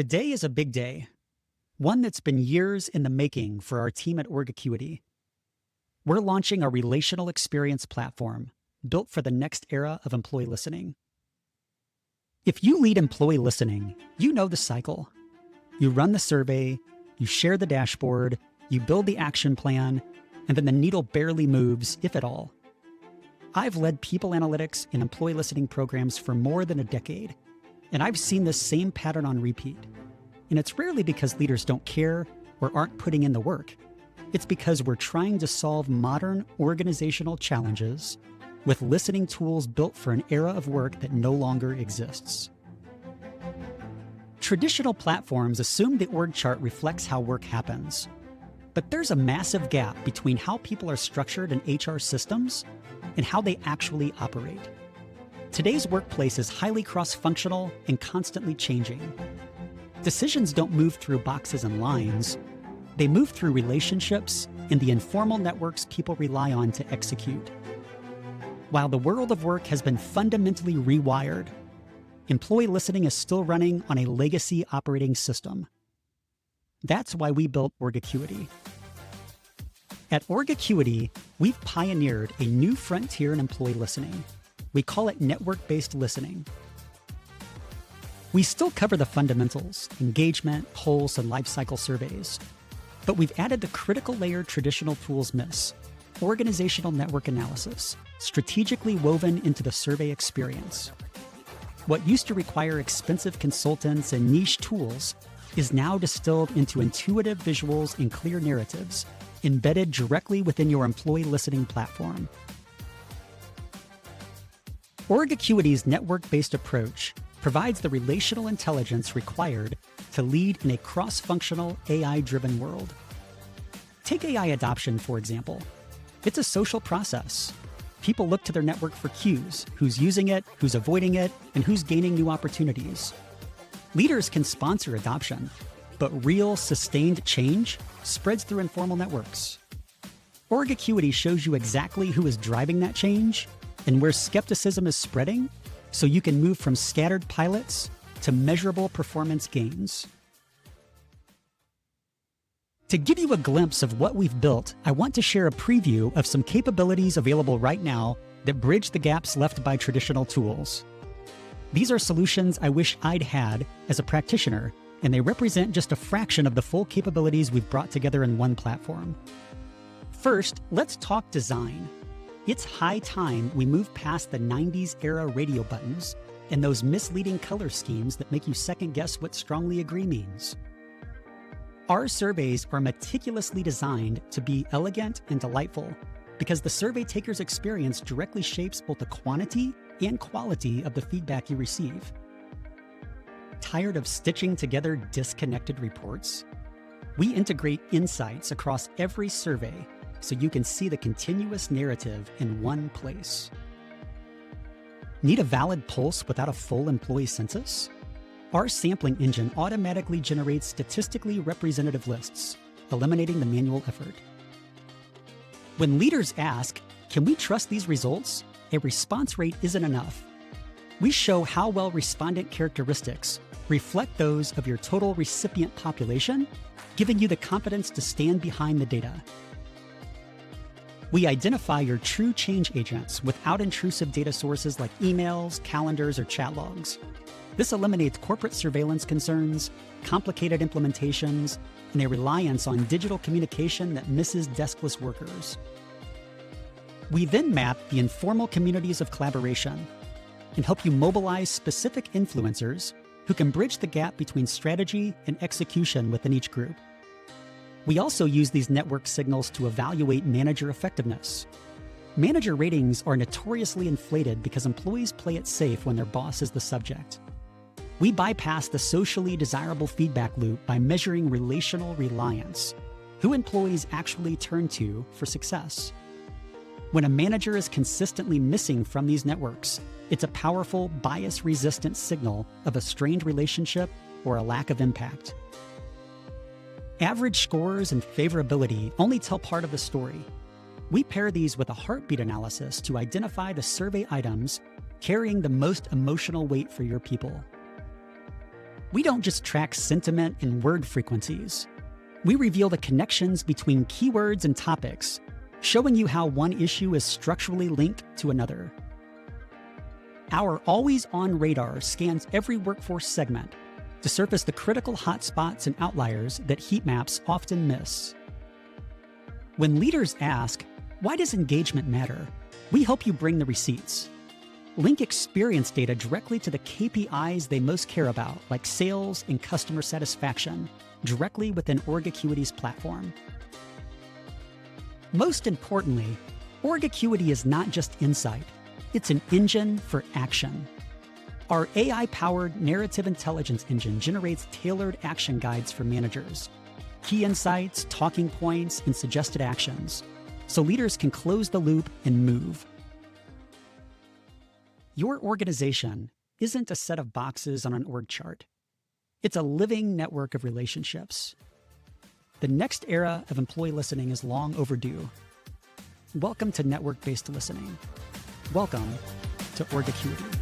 Today is a big day, one that's been years in the making for our team at OrgAcuity. We're launching a relational experience platform built for the next era of employee listening. If you lead employee listening, you know the cycle. You run the survey, you share the dashboard, you build the action plan, and then the needle barely moves, if at all. I've led people analytics and employee listening programs for more than a decade, and I've seen this same pattern on repeat. And it's rarely because leaders don't care or aren't putting in the work. It's because we're trying to solve modern organizational challenges with listening tools built for an era of work that no longer exists. Traditional platforms assume the org chart reflects how work happens. But there's a massive gap between how people are structured in HR systems and how they actually operate. Today's workplace is highly cross-functional and constantly changing. Decisions don't move through boxes and lines. They move through relationships and the informal networks people rely on to execute. While the world of work has been fundamentally rewired, employee listening is still running on a legacy operating system. That's why we built OrgAcuity. At OrgAcuity, we've pioneered a new frontier in employee listening. We call it network-based listening. We still cover the fundamentals, engagement, pulse, and lifecycle surveys, but we've added the critical layer traditional tools miss: organizational network analysis, strategically woven into the survey experience. What used to require expensive consultants and niche tools is now distilled into intuitive visuals and clear narratives, embedded directly within your employee listening platform. OrgAcuity's network-based approach provides the relational intelligence required to lead in a cross-functional, AI-driven world. Take AI adoption, for example. It's a social process. People look to their network for cues: who's using it, who's avoiding it, and who's gaining new opportunities. Leaders can sponsor adoption, but real, sustained change spreads through informal networks. OrgAcuity shows you exactly who is driving that change and where skepticism is spreading, so you can move from scattered pilots to measurable performance gains. To give you a glimpse of what we've built, I want to share a preview of some capabilities available right now that bridge the gaps left by traditional tools. These are solutions I wish I'd had as a practitioner, and they represent just a fraction of the full capabilities we've brought together in one platform. First, let's talk design. It's high time we move past the 90s era radio buttons and those misleading color schemes that make you second guess what strongly agree means. Our surveys are meticulously designed to be elegant and delightful because the survey taker's experience directly shapes both the quantity and quality of the feedback you receive. Tired of stitching together disconnected reports? We integrate insights across every survey so you can see the continuous narrative in one place. Need a valid pulse without a full employee census? Our sampling engine automatically generates statistically representative lists, eliminating the manual effort. When leaders ask, "Can we trust these results?" a response rate isn't enough. We show how well respondent characteristics reflect those of your total recipient population, giving you the confidence to stand behind the data. We identify your true change agents without intrusive data sources like emails, calendars, or chat logs. This eliminates corporate surveillance concerns, complicated implementations, and a reliance on digital communication that misses deskless workers. We then map the informal communities of collaboration and help you mobilize specific influencers who can bridge the gap between strategy and execution within each group. We also use these network signals to evaluate manager effectiveness. Manager ratings are notoriously inflated because employees play it safe when their boss is the subject. We bypass the socially desirable feedback loop by measuring relational reliance, who employees actually turn to for success. When a manager is consistently missing from these networks, it's a powerful, bias-resistant signal of a strained relationship or a lack of impact. Average scores and favorability only tell part of the story. We pair these with a heartbeat analysis to identify the survey items carrying the most emotional weight for your people. We don't just track sentiment and word frequencies. We reveal the connections between keywords and topics, showing you how one issue is structurally linked to another. Our always-on radar scans every workforce segment to surface the critical hotspots and outliers that heat maps often miss. When leaders ask, "Why does engagement matter?" we help you bring the receipts. Link experience data directly to the KPIs they most care about, like sales and customer satisfaction, directly within OrgAcuity's platform. Most importantly, OrgAcuity is not just insight, it's an engine for action. Our AI-powered narrative intelligence engine generates tailored action guides for managers, key insights, talking points, and suggested actions, so leaders can close the loop and move. Your organization isn't a set of boxes on an org chart. It's a living network of relationships. The next era of employee listening is long overdue. Welcome to network-based listening. Welcome to OrgAcuity.